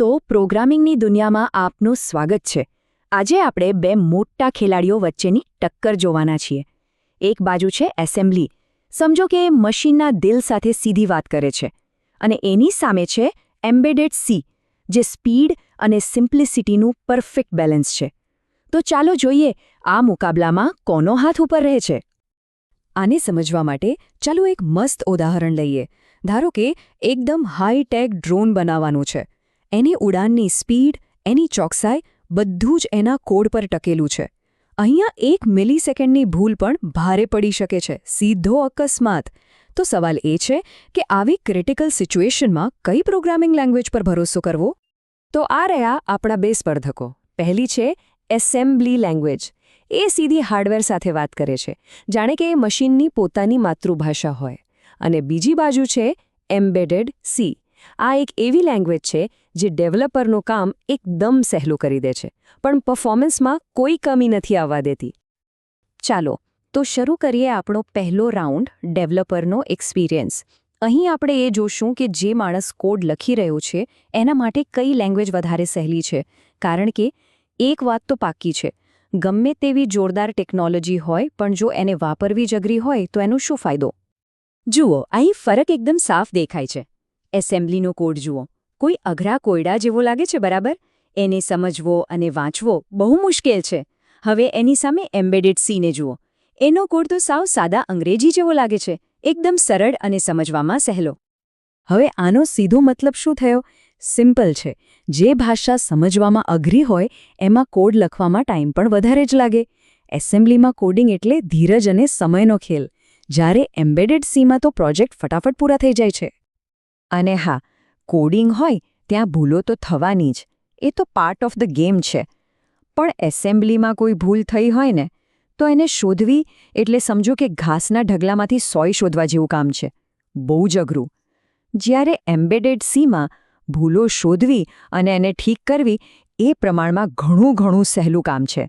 દોસ્તો, પ્રોગ્રામિંગની દુનિયામાં આપનું સ્વાગત છે. આજે આપણે બે મોટા ખેલાડીઓ વચ્ચેની ટક્કર જોવાના છીએ. એક બાજુ છે એસેમ્બલી. સમજો કે મશીનના દિલ સાથે સીધી વાત કરે છે. અને એની સામે છે એમ્બેડેડ સી, જે સ્પીડ અને સિમ્પ્લિસિટીનું પરફેક્ટ બેલેન્સ છે. તો ચાલો જોઈએ આ મુકાબલામાં કોનો હાથ ઉપર રહે છે. આને સમજવા માટે ચાલો એક મસ્ત ઉદાહરણ લઈએ. ધારો કે એકદમ હાઈ-ટેક ડ્રોન બનાવવાનું છે. એની ઉડાનની સ્પીડ, એની ચોકસાઈ બધું જ એના કોડ પર ટકેલું છે. અહીંયા 1 મિલિસેકન્ડની ભૂલ પણ ભારે પડી શકે છે, સીધો અકસ્માત. તો સવાલ એ છે કે આવી ક્રિટિકલ સિચ્યુએશનમાં કઈ પ્રોગ્રામિંગ લેંગ્વેજ પર ભરોસો કરવો? તો આ રહ્યા આપણા બે સ્પર્ધકો. પહેલી છે એસેમ્બલી લેંગ્વેજ. એ સીધી હાર્ડવેર સાથે વાત કરે છે, જાણે કે એ મશીનની પોતાની માતૃભાષા હોય. અને બીજી બાજુ છે એમ્બેડેડ સી. આ એક એવી લેંગ્વેજ છે જે ડેવલપરનું કામ એકદમ સહેલું કરી દે છે, પણ પરફોર્મન્સમાં કોઈ કમી નથી આવવા દેતી. ચાલો તો શરૂ કરીએ આપણો પહેલો રાઉન્ડ, ડેવલપરનો એક્સપિરિયન્સ. અહીં આપણે એ જોશું કે જે માણસ કોડ લખી રહ્યો છે એના માટે કઈ લેંગ્વેજ વધારે સહેલી છે. કારણ કે એક વાત તો પાક્કી છે, ગમે તેવી જોરદાર ટેકનોલોજી હોય પણ જો એને વાપરવી જ અઘરી હોય તો એનો શું ફાયદો? જુઓ, અહીં ફરક એકદમ સાફ દેખાય છે. એસેમ્બલીનો કોડ જુઓ, કોઈ અઘરા કોયડા જેવો લાગે છે, બરાબર? એને સમજવો અને વાંચવો બહુ મુશ્કેલ છે. હવે એની સામે એમ્બેડેડ સીને જુઓ. એનો કોડ તો સાવ સાદા અંગ્રેજી જેવો લાગે છે, એકદમ સરળ અને સમજવામાં સહેલો. હવે આનો સીધો મતલબ શું થયો? સિમ્પલ છે. જે ભાષા સમજવામાં અઘરી હોય એમાં કોડ લખવામાં ટાઈમ પણ વધારે જ લાગે. એસેમ્બલીમાં કોડિંગ એટલે ધીરજ અને સમયનો ખેલ, જ્યારે એમ્બેડેડ સીમાં તો પ્રોજેક્ટ ફટાફટ પૂરા થઈ જાય છે. અને હા, કોડિંગ હોય ત્યાં ભૂલો તો થવાની જ, એ તો પાર્ટ ઓફ ધ ગેમ છે. પણ એસેમ્બલીમાં કોઈ ભૂલ થઈ હોય ને, તો એને શોધવી એટલે સમજો કે ઘાસના ઢગલામાંથી સોય શોધવા જેવું કામ છે. બહુ જ અઘરું. જ્યારે એમ્બેડેડ સીમાં ભૂલો શોધવી અને એને ઠીક કરવી એ પ્રમાણમાં ઘણું સહેલું કામ છે.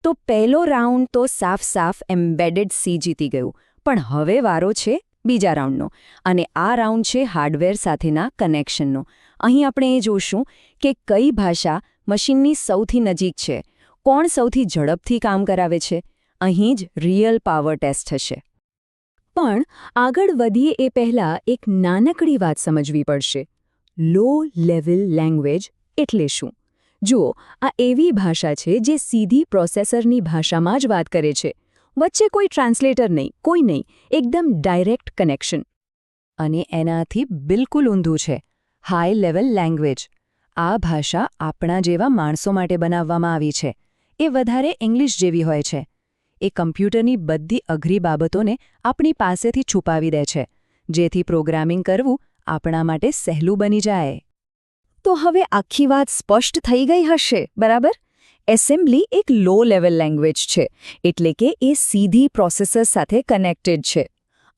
તો પહેલો રાઉન્ડ તો સાફ એમ્બેડેડ સી જીતી ગયું. પણ હવે વારો છે બીજા રાઉન્ડનો, અને આ રાઉન્ડ છે હાર્ડવેર સાથેના કનેક્શનનો. અહીં આપણે એ જોશું કે કઈ ભાષા મશીનની સૌથી નજીક છે, કોણ સૌથી ઝડપથી કામ કરાવે છે. અહીં જ રિયલ પાવર ટેસ્ટ થશે. પણ આગળ વધીએ એ પહેલાં એક નાનકડી વાત સમજવી પડશે. લો લેવલ લેંગ્વેજ એટલે શું? જુઓ, આ એવી ભાષા છે જે સીધી પ્રોસેસરની ભાષામાં જ વાત કરે છે. વચ્ચે કોઈ ટ્રાન્સલેટર નહીં, કોઈ નહીં, એકદમ ડાયરેક્ટ કનેક્શન. અને એનાથી બિલકુલ ઊંધું છે હાઈ લેવલ લેંગ્વેજ. આ ભાષા આપણા જેવા માણસો માટે બનાવવામાં આવી છે. એ વધારે ઇંગ્લિશ જેવી હોય છે. એ કમ્પ્યુટરની બધી અઘરી બાબતોને આપણી પાસેથી છુપાવી દે છે, જેથી પ્રોગ્રામિંગ કરવું આપણા માટે સહેલું બની જાય. તો હવે આખી વાત સ્પષ્ટ થઈ ગઈ હશે, બરાબર? એસેમ્બલી એક લો લેવલ લેંગ્વેજ છે, એટલે કે એ સીધી પ્રોસેસર સાથે કનેક્ટેડ છે.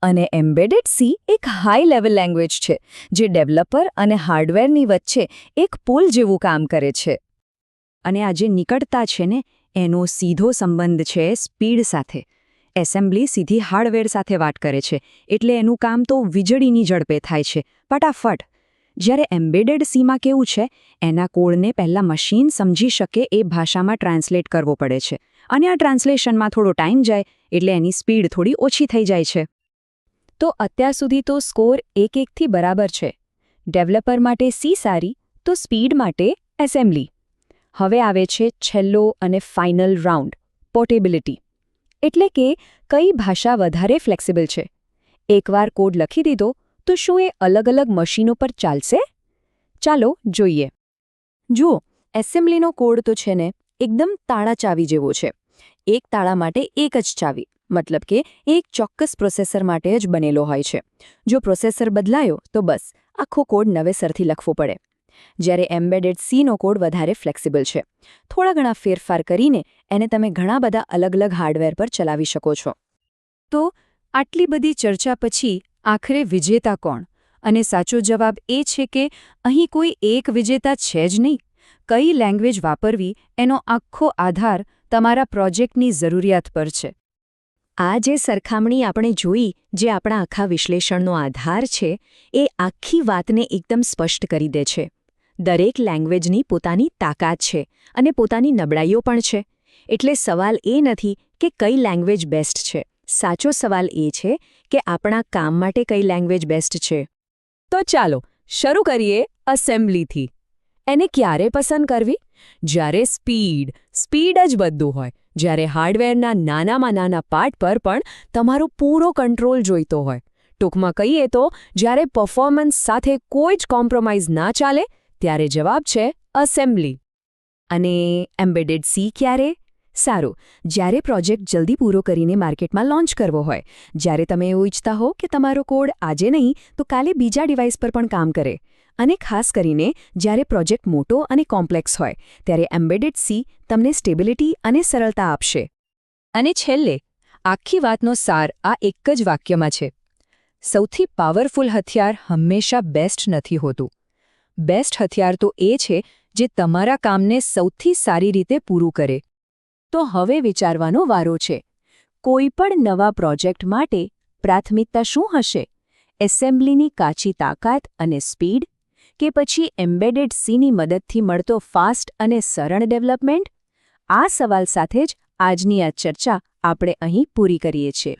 અને એમ્બેડેડ સી એક હાઈ લેવલ લેંગ્વેજ છે, જે ડેવલપર અને હાર્ડવેરની વચ્ચે એક પુલ જેવું કામ કરે છે. અને આ જે નિકટતા છે ને, એનો સીધો સંબંધ છે સ્પીડ સાથે. એસેમ્બલી સીધી હાર્ડવેર સાથે વાત કરે છે, એટલે એનું કામ તો વીજળીની ઝડપે થાય છે, ફટાફટ. જ્યારે એમ્બેડેડ સીમાં કેવું છે, એના કોડને પહેલાં મશીન સમજી શકે એ ભાષામાં ટ્રાન્સલેટ કરવો પડે છે. અને આ ટ્રાન્સલેશનમાં થોડો ટાઈમ જાય, એટલે એની સ્પીડ થોડી ઓછી થઈ જાય છે. તો અત્યાર સુધી તો સ્કોર 1-1થી બરાબર છે. ડેવલપર માટે સી સારી, તો સ્પીડ માટે એસેમ્બલી. હવે આવે છે છેલ્લો અને ફાઇનલ રાઉન્ડ, પોર્ટેબિલિટી. એટલે કે કઈ ભાષા વધારે ફ્લેક્સિબલ છે. એકવાર કોડ લખી દીધો તો શું એ અલગ-અલગ મશીનો પર ચાલશે? ચાલો જોઈએ. જુઓ, એસેમ્બલીનો કોડ તો છે ને એકદમ તાળા ચાવી જેવો છે. એક તાળા માટે એક જ ચાવી, મતલબ કે એક ચોક્કસ પ્રોસેસર માટે જ બનેલો હોય છે. જો પ્રોસેસર બદલાયો તો બસ આખો કોડ નવેસરથી લખવો પડે. જ્યારે એમ્બેડેડ સીનો કોડ વધારે ફ્લેક્સિબલ છે. થોડા ઘણા ફેરફાર કરીને એને તમે ઘણા બધા અલગ-અલગ હાર્ડવેર પર ચલાવી શકો છો. તો આટલી બધી ચર્ચા પછી આખરે વિજેતા કોણ? અને સાચો જવાબ એ છે કે અહીં કોઈ એક વિજેતા છે જ નહીં. કઈ લેંગ્વેજ વાપરવી એનો આખો આધાર તમારા પ્રોજેક્ટની જરૂરિયાત પર છે. આ જે સરખામણી આપણે જોઈ, જે આપણા આખા વિશ્લેષણનો આધાર છે, એ આખી વાતને એકદમ સ્પષ્ટ કરી દે છે. દરેક લેંગ્વેજની પોતાની તાકાત છે અને પોતાની નબળાઈઓ પણ છે. એટલે સવાલ એ નથી કે કઈ લેંગ્વેજ બેસ્ટ છે. સાચો સવાલ એ છે કે આપણા કામ માટે કઈ લેંગ્વેજ બેસ્ટ છે. તો ચાલો શરૂ કરીએ એસેમ્બલીથી. એને ક્યારે પસંદ કરવી? જ્યારે સ્પીડ જ બધું હોય, જ્યારે હાર્ડવેરના નાનામાં નાના પાર્ટ પર પણ તમારો પૂરો કંટ્રોલ જોઈતો હોય. ટૂંકમાં કહીએ તો જ્યારે પરફોર્મન્સ સાથે કોઈ જ કોમ્પ્રોમાઇઝ ના ચાલે, ત્યારે જવાબ છે એસેમ્બલી. અને એમ્બેડેડ સી ક્યારે? સારું, જ્યારે પ્રોજેક્ટ જલ્દી પૂરો કરીને માર્કેટમાં લોન્ચ કરવો હોય, જ્યારે તમે એવું ઈચ્છતા હો કે તમારો કોડ આજે નહીં તો કાલે બીજા ડિવાઇસ પર પણ કામ કરે. અને ખાસ કરીને જ્યારે પ્રોજેક્ટ મોટો અને કોમ્પ્લેક્સ હોય, ત્યારે એમ્બેડેડ સી તમને સ્ટેબિલિટી અને સરળતા આપશે. અને છેલ્લે, આખી વાતનો સાર આ એક જ વાક્યમાં છે. સૌથી પાવરફુલ હથિયાર હંમેશા બેસ્ટ નથી હોતું. બેસ્ટ હથિયાર તો એ છે જે તમારા કામને સૌથી સારી રીતે પૂરું કરે. તો હવે વિચારવાનો વારો છે. કોઈ પણ નવા પ્રોજેક્ટ માટે પ્રાથમિકતા શું હશે? એસેમ્બલીની કાચી તાકાત અને સ્પીડ, કે પછી એમ્બેડેડ સીની મદદથી મળતો ફાસ્ટ અને સરળ ડેવલપમેન્ટ? આ સવાલ સાથે જ આજની આ ચર્ચા આપણે અહીં પૂરી કરીએ છીએ.